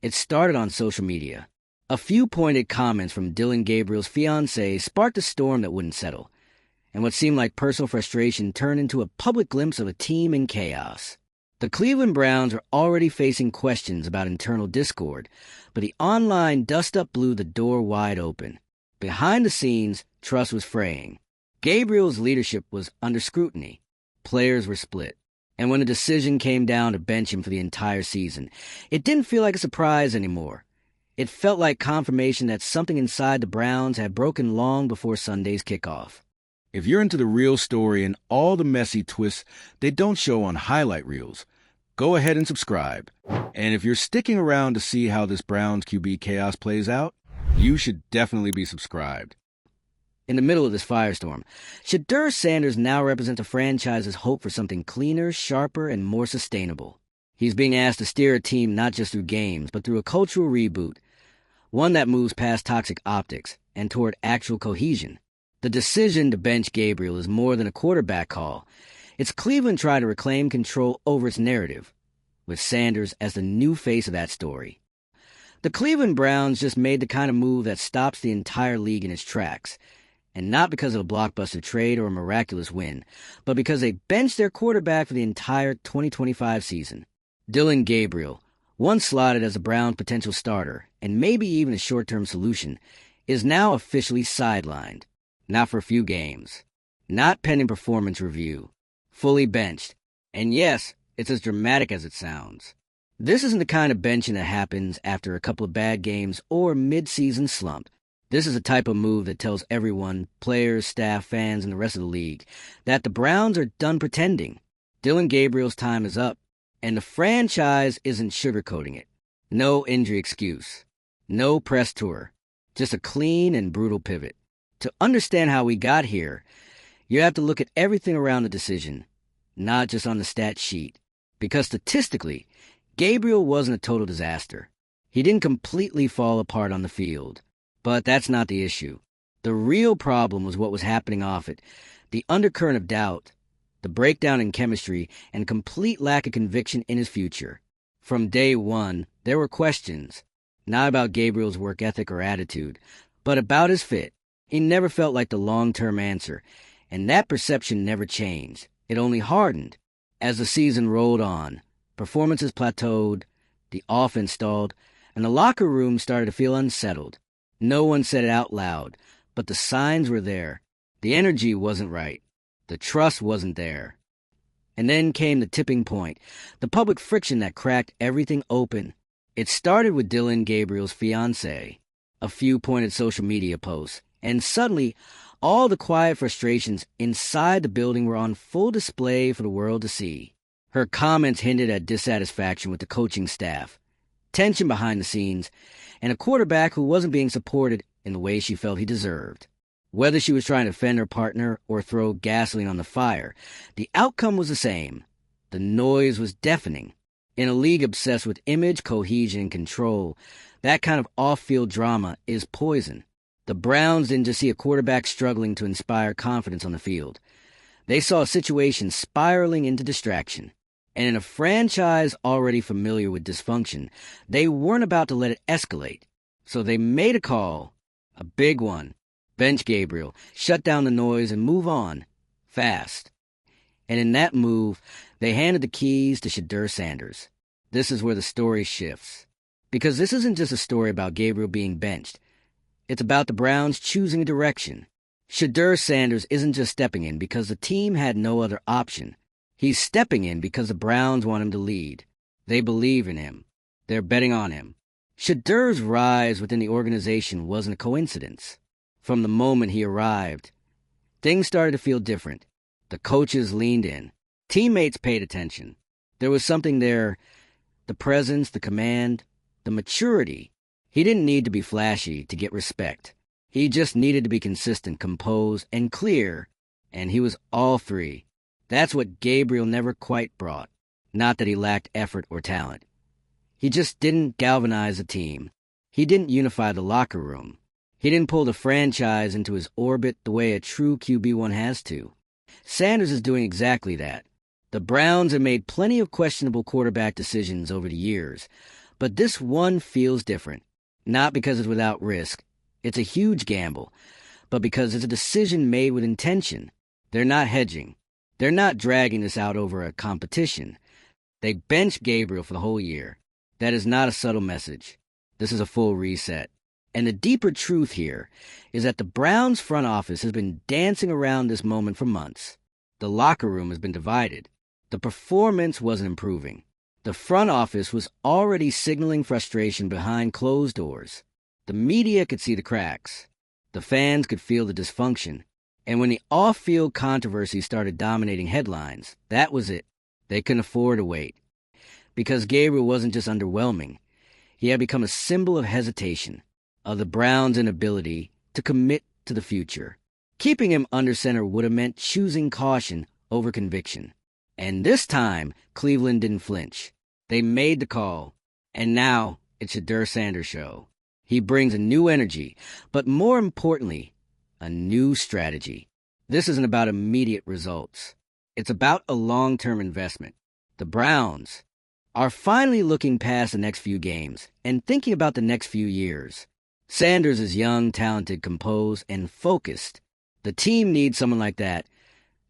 It started on social media. A few pointed comments from Dillon Gabriel's fiancée sparked a storm that wouldn't settle, and what seemed like personal frustration turned into a public glimpse of a team in chaos. The Cleveland Browns were already facing questions about internal discord, but the online dust-up blew the door wide open. Behind the scenes, trust was fraying. Gabriel's leadership was under scrutiny. Players were split. And when a decision came down to bench him for the entire season, it didn't feel like a surprise anymore. It felt like confirmation that something inside the Browns had broken long before Sunday's kickoff. If you're into the real story and all the messy twists they don't show on highlight reels, go ahead and subscribe. And if you're sticking around to see how this Browns QB chaos plays out, you should definitely be subscribed. In the middle of this firestorm, Shedeur Sanders now represents a franchise's hope for something cleaner, sharper, and more sustainable. He's being asked to steer a team not just through games, but through a cultural reboot, one that moves past toxic optics and toward actual cohesion. The decision to bench Gabriel is more than a quarterback call. It's Cleveland trying to reclaim control over its narrative, with Sanders as the new face of that story. The Cleveland Browns just made the kind of move that stops the entire league in its tracks, and not because of a blockbuster trade or a miraculous win, but because they benched their quarterback for the entire 2025 season. Dillon Gabriel, once slotted as a Browns potential starter, and maybe even a short-term solution, is now officially sidelined. Not for a few games. Not pending performance review. Fully benched. And yes, it's as dramatic as it sounds. This isn't the kind of benching that happens after a couple of bad games or mid-season slump. This is a type of move that tells everyone, players, staff, fans, and the rest of the league, that the Browns are done pretending. Dillon Gabriel's time is up, and the franchise isn't sugarcoating it. No injury excuse. No press tour. Just a clean and brutal pivot. To understand how we got here, you have to look at everything around the decision, not just on the stat sheet. Because statistically, Gabriel wasn't a total disaster. He didn't completely fall apart on the field. But that's not the issue. The real problem was what was happening off it, the undercurrent of doubt, the breakdown in chemistry, and complete lack of conviction in his future. From day one, there were questions, not about Gabriel's work ethic or attitude, but about his fit. He never felt like the long-term answer, and that perception never changed. It only hardened. As the season rolled on, performances plateaued, the offense stalled, and the locker room started to feel unsettled. No one said it out loud, but the signs were there. The energy wasn't right. The trust wasn't there. And then came the tipping point, the public friction that cracked everything open. It started with Dillon Gabriel's fiancée, a few pointed social media posts, and suddenly all the quiet frustrations inside the building were on full display for the world to see. Her comments hinted at dissatisfaction with the coaching staff, tension behind the scenes, and a quarterback who wasn't being supported in the way she felt he deserved. Whether she was trying to defend her partner or throw gasoline on the fire, the outcome was the same. The noise was deafening. In a league obsessed with image, cohesion, and control, that kind of off-field drama is poison. The Browns didn't just see a quarterback struggling to inspire confidence on the field. They saw a situation spiraling into distraction. And in a franchise already familiar with dysfunction, they weren't about to let it escalate. So they made a call, a big one. Bench Gabriel, shut down the noise, and move on. Fast. And in that move, they handed the keys to Shedeur Sanders. This is where the story shifts. Because this isn't just a story about Gabriel being benched. It's about the Browns choosing a direction. Shedeur Sanders isn't just stepping in because the team had no other option. He's stepping in because the Browns want him to lead. They believe in him. They're betting on him. Shedeur's rise within the organization wasn't a coincidence. From the moment he arrived, things started to feel different. The coaches leaned in. Teammates paid attention. There was something there, the presence, the command, the maturity. He didn't need to be flashy to get respect. He just needed to be consistent, composed, and clear, and he was all three. That's what Gabriel never quite brought. Not that he lacked effort or talent. He just didn't galvanize the team. He didn't unify the locker room. He didn't pull the franchise into his orbit the way a true QB1 has to. Sanders is doing exactly that. The Browns have made plenty of questionable quarterback decisions over the years, But this one feels different. Not because it's without risk. It's a huge gamble. But because it's a decision made with intention. They're not hedging. They're not dragging this out over a competition. They benched Gabriel for the whole year. That is not a subtle message. This is a full reset. And the deeper truth here is that the Browns front office has been dancing around this moment for months. The locker room has been divided. The performance wasn't improving. The front office was already signaling frustration behind closed doors. The media could see the cracks. The fans could feel the dysfunction. And when the off-field controversy started dominating headlines, that was it. They couldn't afford to wait. Because Gabriel wasn't just underwhelming. He had become a symbol of hesitation, of the Browns' inability to commit to the future. Keeping him under center would have meant choosing caution over conviction. And this time, Cleveland didn't flinch. They made the call. And now, it's Shedeur Sanders' show. He brings a new energy, but more importantly, a new strategy. This isn't about immediate results. It's about a long-term investment. The Browns are finally looking past the next few games and thinking about the next few years. Sanders is young, talented, composed, and focused. The team needs someone like that,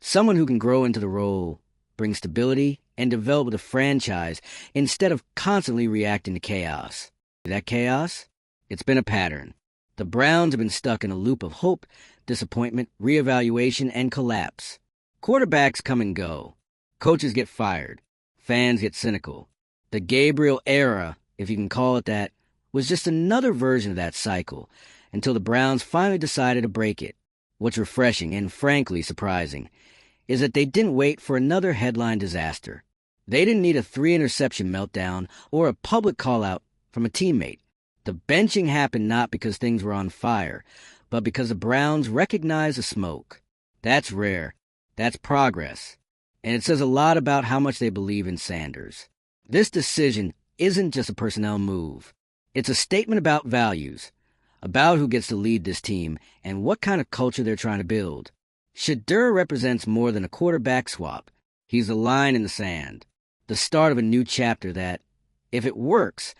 someone who can grow into the role, bring stability, and develop the franchise instead of constantly reacting to chaos. That chaos? It's been a pattern. The Browns have been stuck in a loop of hope, disappointment, reevaluation, and collapse. Quarterbacks come and go. Coaches get fired. Fans get cynical. The Gabriel era, if you can call it that, was just another version of that cycle until the Browns finally decided to break it. What's refreshing and frankly surprising is that they didn't wait for another headline disaster. They didn't need a 3-interception meltdown or a public call-out from a teammate. The benching happened not because things were on fire, but because the Browns recognized the smoke. That's rare. That's progress. And it says a lot about how much they believe in Sanders. This decision isn't just a personnel move. It's a statement about values, about who gets to lead this team and what kind of culture they're trying to build. Shedeur represents more than a quarterback swap. He's a line in the sand, the start of a new chapter that, if it works,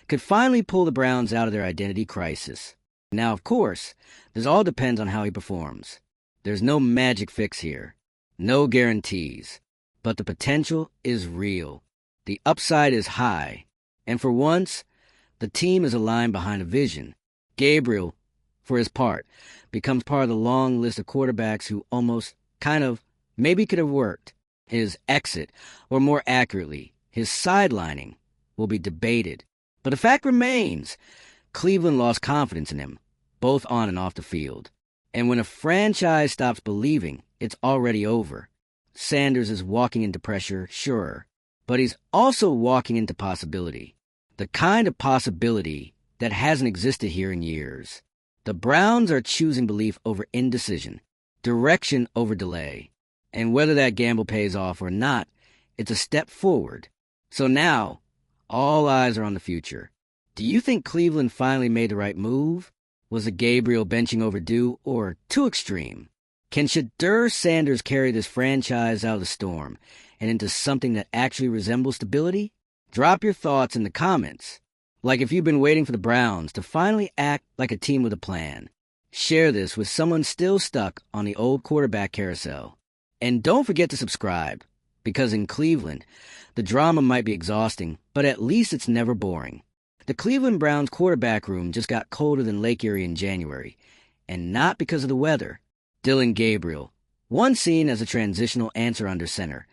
could finally pull the Browns out of their identity crisis. Now, of course, this all depends on how he performs. There's no magic fix here, no guarantees, but the potential is real. The upside is high, and for once, the team is aligned behind a vision. Gabriel, for his part, becomes part of the long list of quarterbacks who almost, maybe could have worked. His exit, or more accurately, his sidelining, will be debated. But the fact remains, Cleveland lost confidence in him, both on and off the field. And when a franchise stops believing, it's already over. Sanders is walking into pressure, sure, but he's also walking into possibility. The kind of possibility that hasn't existed here in years. The Browns are choosing belief over indecision, direction over delay. And whether that gamble pays off or not, it's a step forward. So now, all eyes are on the future. Do you think Cleveland finally made the right move? Was the Gabriel benching overdue or too extreme? Can Shedeur Sanders carry this franchise out of the storm and into something that actually resembles stability? Drop your thoughts in the comments. Like if you've been waiting for the Browns to finally act like a team with a plan. Share this with someone still stuck on the old quarterback carousel. And don't forget to subscribe, because in Cleveland, the drama might be exhausting, but at least it's never boring. The Cleveland Browns quarterback room just got colder than Lake Erie in January, and not because of the weather. Dillon Gabriel, once seen as a transitional answer under center,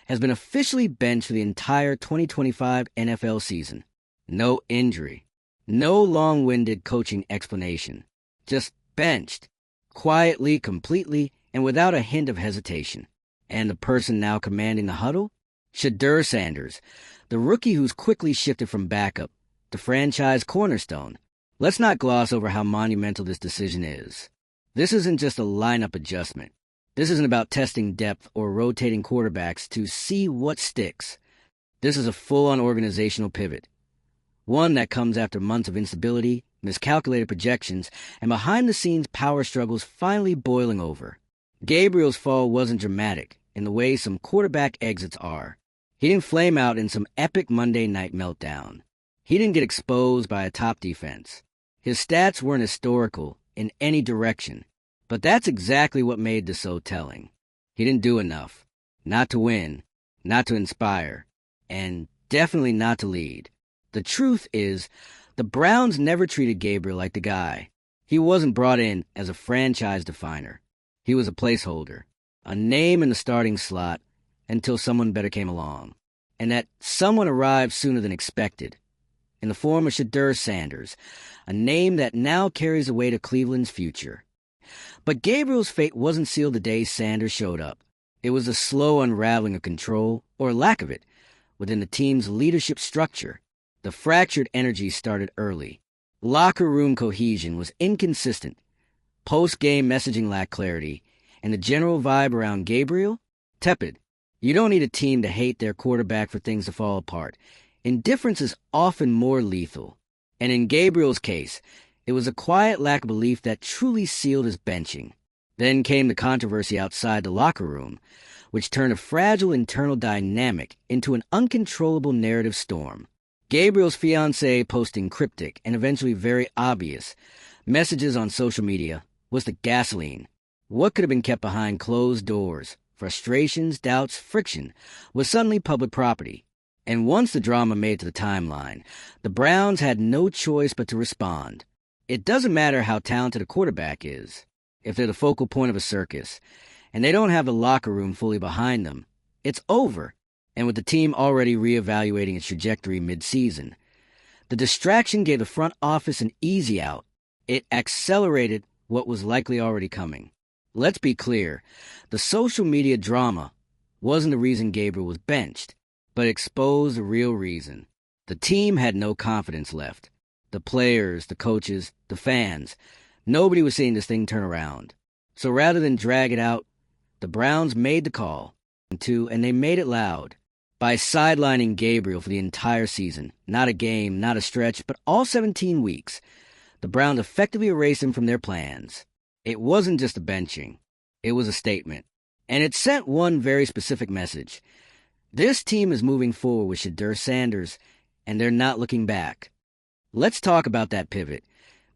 has been officially benched for the entire 2025 NFL season. No injury, no long-winded coaching explanation, just benched, quietly, completely, and without a hint of hesitation. And the person now commanding the huddle? Shedeur Sanders, the rookie who's quickly shifted from backup to franchise cornerstone. Let's not gloss over how monumental this decision is. This isn't just a lineup adjustment. This isn't about testing depth or rotating quarterbacks to see what sticks. This is a full-on organizational pivot. One that comes after months of instability, miscalculated projections, and behind-the-scenes power struggles finally boiling over. Gabriel's fall wasn't dramatic in the way some quarterback exits are. He didn't flame out in some epic Monday night meltdown. He didn't get exposed by a top defense. His stats weren't historical in any direction, but that's exactly what made this so telling. He didn't do enough. Not to win, not to inspire, and definitely not to lead. The truth is, the Browns never treated Gabriel like the guy. He wasn't brought in as a franchise definer. He was a placeholder, a name in the starting slot until someone better came along. And that someone arrived sooner than expected, in the form of Shedeur Sanders, a name that now carries the weight of Cleveland's future. But Gabriel's fate wasn't sealed the day Sanders showed up. It was a slow unraveling of control, or lack of it, within the team's leadership structure. The fractured energy started early. Locker room cohesion was inconsistent. Post-game messaging lacked clarity, and the general vibe around Gabriel? Tepid. You don't need a team to hate their quarterback for things to fall apart. Indifference is often more lethal. And in Gabriel's case, it was a quiet lack of belief that truly sealed his benching. Then came the controversy outside the locker room, which turned a fragile internal dynamic into an uncontrollable narrative storm. Gabriel's fiancée posting cryptic and eventually very obvious messages on social media was the gasoline. What could have been kept behind closed doors, frustrations, doubts, friction, was suddenly public property. And once the drama made it to the timeline, the Browns had no choice but to respond. It doesn't matter how talented a quarterback is. If they're the focal point of a circus, and they don't have the locker room fully behind them, it's over. And with the team already reevaluating its trajectory mid-season, the distraction gave the front office an easy out. It accelerated what was likely already coming. Let's be clear, the social media drama wasn't the reason Gabriel was benched, but exposed the real reason. The team had no confidence left. The players, the coaches, the fans, nobody was seeing this thing turn around. So rather than drag it out, the Browns made the call, and they made it loud. By sidelining Gabriel for the entire season, not a game, not a stretch, but all 17 weeks, the Browns effectively erased him from their plans. It wasn't just a benching. It was a statement. And it sent one very specific message. This team is moving forward with Shedeur Sanders, and they're not looking back. Let's talk about that pivot,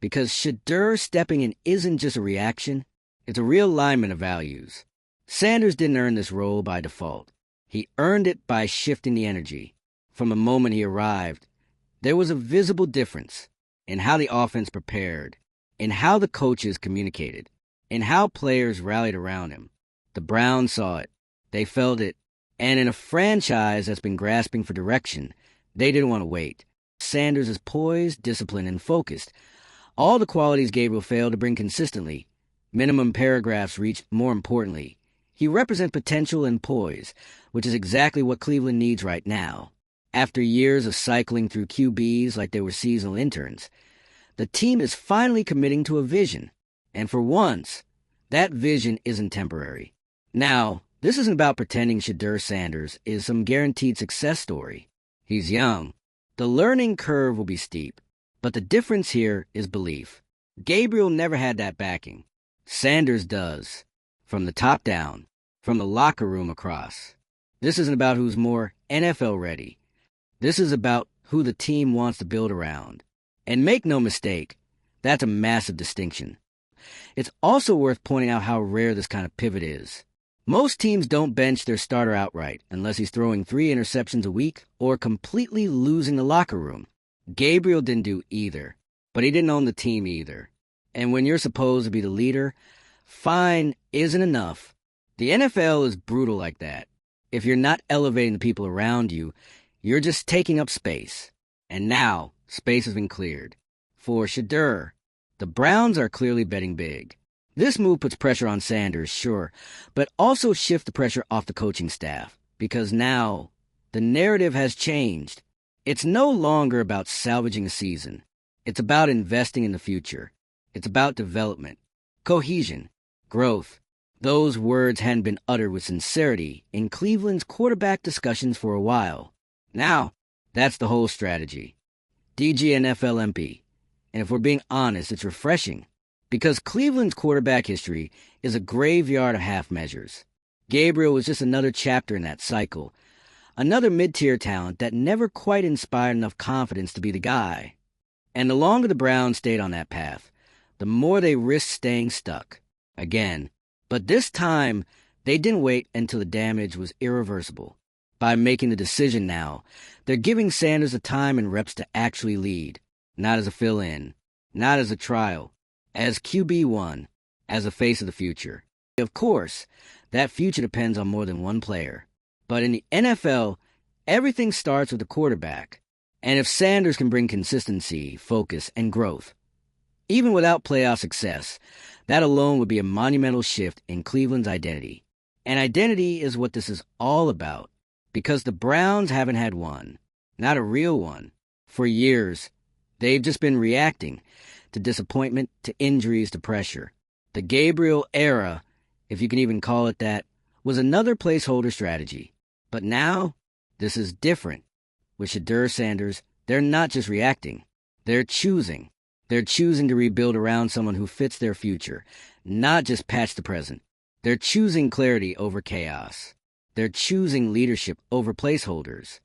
because Shedeur stepping in isn't just a reaction, it's a realignment of values. Sanders didn't earn this role by default. He earned it by shifting the energy. From the moment he arrived, there was a visible difference in how the offense prepared, in how the coaches communicated, in how players rallied around him. The Browns saw it. They felt it. And in a franchise that's been grasping for direction, they didn't want to wait. Sanders is poised, disciplined, and focused. All the qualities Gabriel failed to bring consistently. Minimum paragraphs reached more importantly. He represents potential and poise, which is exactly what Cleveland needs right now. After years of cycling through QBs like they were seasonal interns, the team is finally committing to a vision. And for once, that vision isn't temporary. Now, this isn't about pretending Shedeur Sanders is some guaranteed success story. He's young. The learning curve will be steep. But the difference here is belief. Gabriel never had that backing. Sanders does. From the top down. From the locker room across. This isn't about who's more NFL ready. This is about who the team wants to build around. And make no mistake, that's a massive distinction. It's also worth pointing out how rare this kind of pivot is. Most teams don't bench their starter outright unless he's throwing 3 interceptions a week or completely losing the locker room. Gabriel didn't do either, but he didn't own the team either. And when you're supposed to be the leader, fine isn't enough. The NFL is brutal like that. If you're not elevating the people around you, you're just taking up space. And now, space has been cleared. For Shedeur, the Browns are clearly betting big. This move puts pressure on Sanders, sure, but also shifts the pressure off the coaching staff, because now the narrative has changed. It's no longer about salvaging a season. It's about investing in the future. It's about development, cohesion, growth. Those words hadn't been uttered with sincerity in Cleveland's quarterback discussions for a while. Now, that's the whole strategy. DGNFLMP. And if we're being honest, it's refreshing. Because Cleveland's quarterback history is a graveyard of half measures. Gabriel was just another chapter in that cycle. Another mid-tier talent that never quite inspired enough confidence to be the guy. And the longer the Browns stayed on that path, the more they risked staying stuck. Again. But this time, they didn't wait until the damage was irreversible. By making the decision now, they're giving Sanders the time and reps to actually lead. Not as a fill-in. Not as a trial. As QB1. As a face of the future. Of course, that future depends on more than one player. But in the NFL, everything starts with the quarterback. And if Sanders can bring consistency, focus, and growth, even without playoff success, that alone would be a monumental shift in Cleveland's identity. And identity is what this is all about, because the Browns haven't had one, not a real one, for years. They've just been reacting to disappointment, to injuries, to pressure. The Gabriel era, if you can even call it that, was another placeholder strategy. But now, this is different. With Shedeur Sanders, they're not just reacting. They're choosing. They're choosing to rebuild around someone who fits their future, not just patch the present. They're choosing clarity over chaos. They're choosing leadership over placeholders.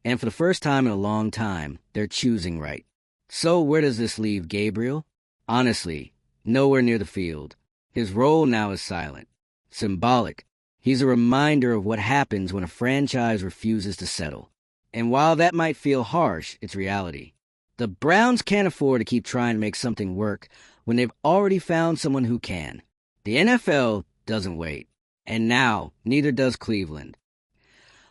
And for the first time in a long time, they're choosing right. So where does this leave Gabriel? Honestly, nowhere near the field. His role now is silent, symbolic. He's a reminder of what happens when a franchise refuses to settle. And while that might feel harsh, it's reality. The Browns can't afford to keep trying to make something work when they've already found someone who can. The NFL doesn't wait. And now, neither does Cleveland.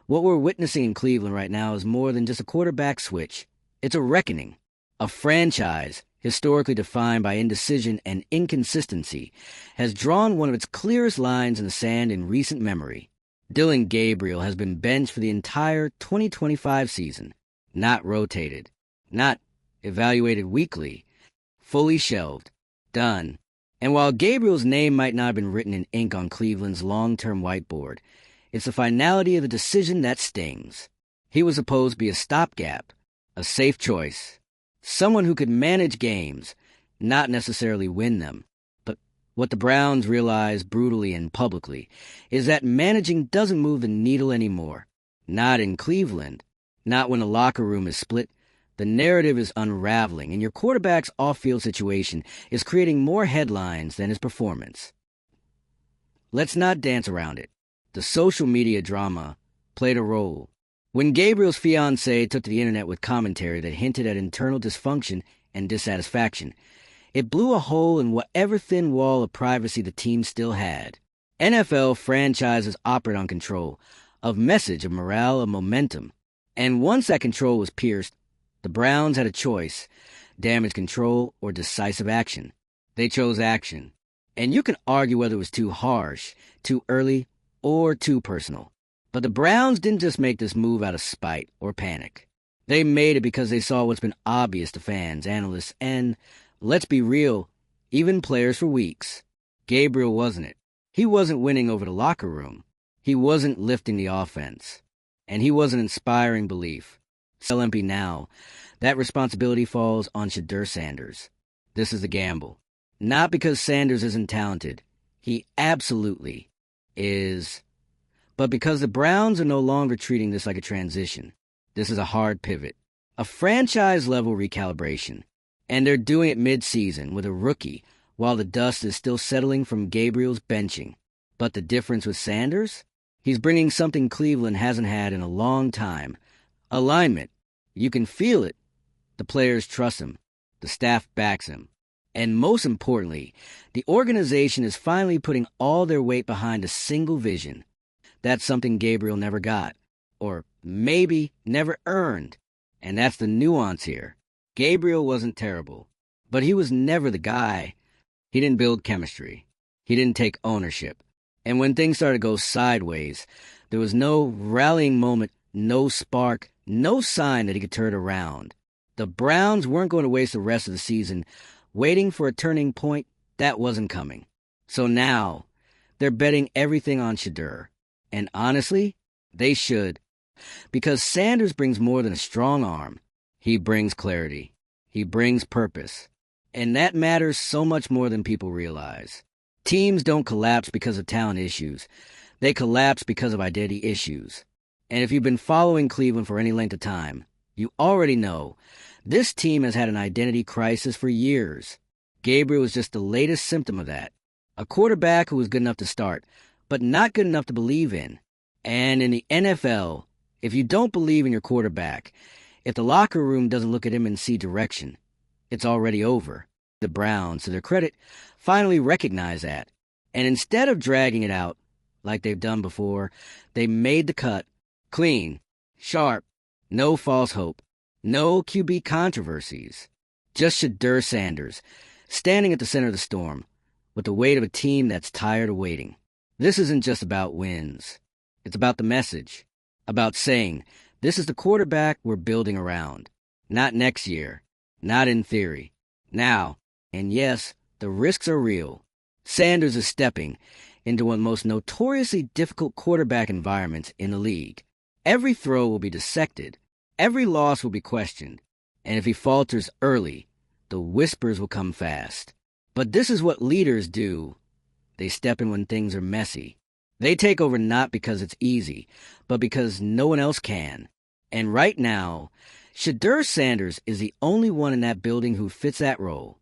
What we're witnessing in Cleveland right now is more than just a quarterback switch. It's a reckoning. A franchise, historically defined by indecision and inconsistency, has drawn one of its clearest lines in the sand in recent memory. Dillon Gabriel has been benched for the entire 2025 season. Not rotated. Not evaluated weekly. Fully shelved. Done. And while Gabriel's name might not have been written in ink on Cleveland's long-term whiteboard, it's the finality of the decision that stings. He was supposed to be a stopgap, a safe choice, someone who could manage games, not necessarily win them. But what the Browns realized brutally and publicly is that managing doesn't move the needle anymore. Not in Cleveland. Not when the locker room is split. The narrative is unraveling, and your quarterback's off-field situation is creating more headlines than his performance. Let's not dance around it. The social media drama played a role. When Gabriel's fiancée took to the internet with commentary that hinted at internal dysfunction and dissatisfaction, it blew a hole in whatever thin wall of privacy the team still had. NFL franchises operate on control, of message, of morale, of momentum. And once that control was pierced, the Browns had a choice: damage control or decisive action. They chose action. And you can argue whether it was too harsh, too early, or too personal. But the Browns didn't just make this move out of spite or panic. They made it because they saw what's been obvious to fans, analysts, and, let's be real, even players for weeks. Gabriel wasn't it. He wasn't winning over the locker room. He wasn't lifting the offense. And he wasn't inspiring belief. Still empty now. That responsibility falls on Shedeur Sanders. This is a gamble. Not because Sanders isn't talented. He absolutely is. But because the Browns are no longer treating this like a transition. This is a hard pivot. A franchise-level recalibration. And they're doing it mid-season with a rookie while the dust is still settling from Gabriel's benching. But the difference with Sanders? He's bringing something Cleveland hasn't had in a long time. Alignment. You can feel it. The players trust him. The staff backs him. And most importantly, the organization is finally putting all their weight behind a single vision. That's something Gabriel never got. Or maybe never earned. And that's the nuance here. Gabriel wasn't terrible. But he was never the guy. He didn't build chemistry. He didn't take ownership. And when things started to go sideways, there was no rallying moment, no spark, no sign that he could turn it around. The Browns weren't going to waste the rest of the season waiting for a turning point that wasn't coming. So now, they're betting everything on Shedeur. And honestly, they should. Because Sanders brings more than a strong arm. He brings clarity. He brings purpose. And that matters so much more than people realize. Teams don't collapse because of talent issues. They collapse because of identity issues. And if you've been following Cleveland for any length of time, you already know this team has had an identity crisis for years. Gabriel was just the latest symptom of that. A quarterback who was good enough to start, but not good enough to believe in. And in the NFL, if you don't believe in your quarterback, if the locker room doesn't look at him and see direction, it's already over. The Browns, to their credit, finally recognize that. And instead of dragging it out like they've done before, they made the cut clean, sharp, no false hope, no QB controversies. Just Shedeur Sanders, standing at the center of the storm, with the weight of a team that's tired of waiting. This isn't just about wins. It's about the message, about saying, this is the quarterback we're building around. Not next year, not in theory, now. And yes, the risks are real. Sanders is stepping into one of the most notoriously difficult quarterback environments in the league. Every throw will be dissected. Every loss will be questioned. And if he falters early, the whispers will come fast. But this is what leaders do. They step in when things are messy. They take over not because it's easy, but because no one else can. And right now, Shedeur Sanders is the only one in that building who fits that role.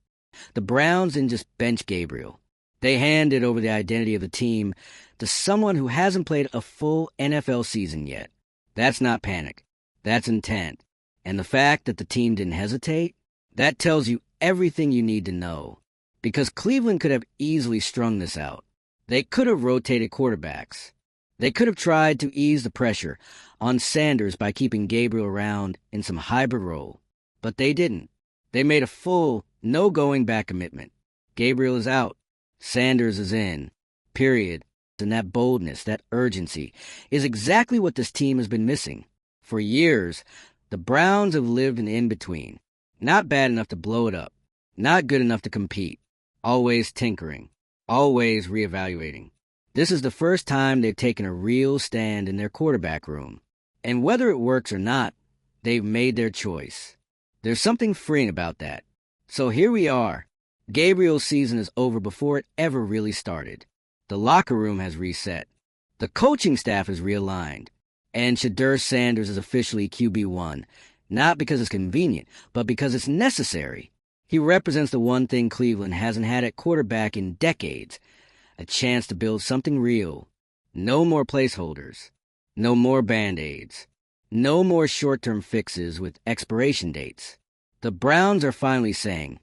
The Browns didn't just bench Gabriel. They handed over the identity of the team to someone who hasn't played a full NFL season yet. That's not panic. That's intent. And the fact that the team didn't hesitate, that tells you everything you need to know. Because Cleveland could have easily strung this out. They could have rotated quarterbacks. They could have tried to ease the pressure on Sanders by keeping Gabriel around in some hybrid role. But they didn't. They made a full, no-going-back commitment. Gabriel is out. Sanders is in. Period. And that boldness, that urgency, is exactly what this team has been missing. For years, the Browns have lived in the in-between. Not bad enough to blow it up. Not good enough to compete. Always tinkering. Always reevaluating. This is the first time they've taken a real stand in their quarterback room. And whether it works or not, they've made their choice. There's something freeing about that. So here we are. Gabriel's season is over before it ever really started. The locker room has reset. The coaching staff is realigned. And Shedeur Sanders is officially QB1, not because it's convenient, but because it's necessary. He represents the one thing Cleveland hasn't had at quarterback in decades, a chance to build something real. No more placeholders. No more Band-Aids. No more short-term fixes with expiration dates. The Browns are finally saying,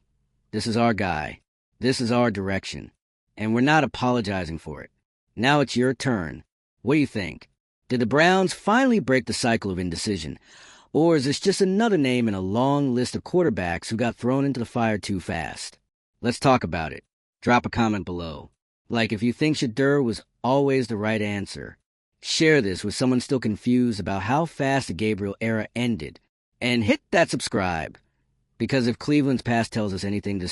this is our guy. This is our direction. And we're not apologizing for it. Now it's your turn. What do you think? Did the Browns finally break the cycle of indecision? Or is this just another name in a long list of quarterbacks who got thrown into the fire too fast? Let's talk about it. Drop a comment below. Like if you think Shedeur was always the right answer. Share this with someone still confused about how fast the Gabriel era ended. And hit that subscribe. Because if Cleveland's past tells us anything, this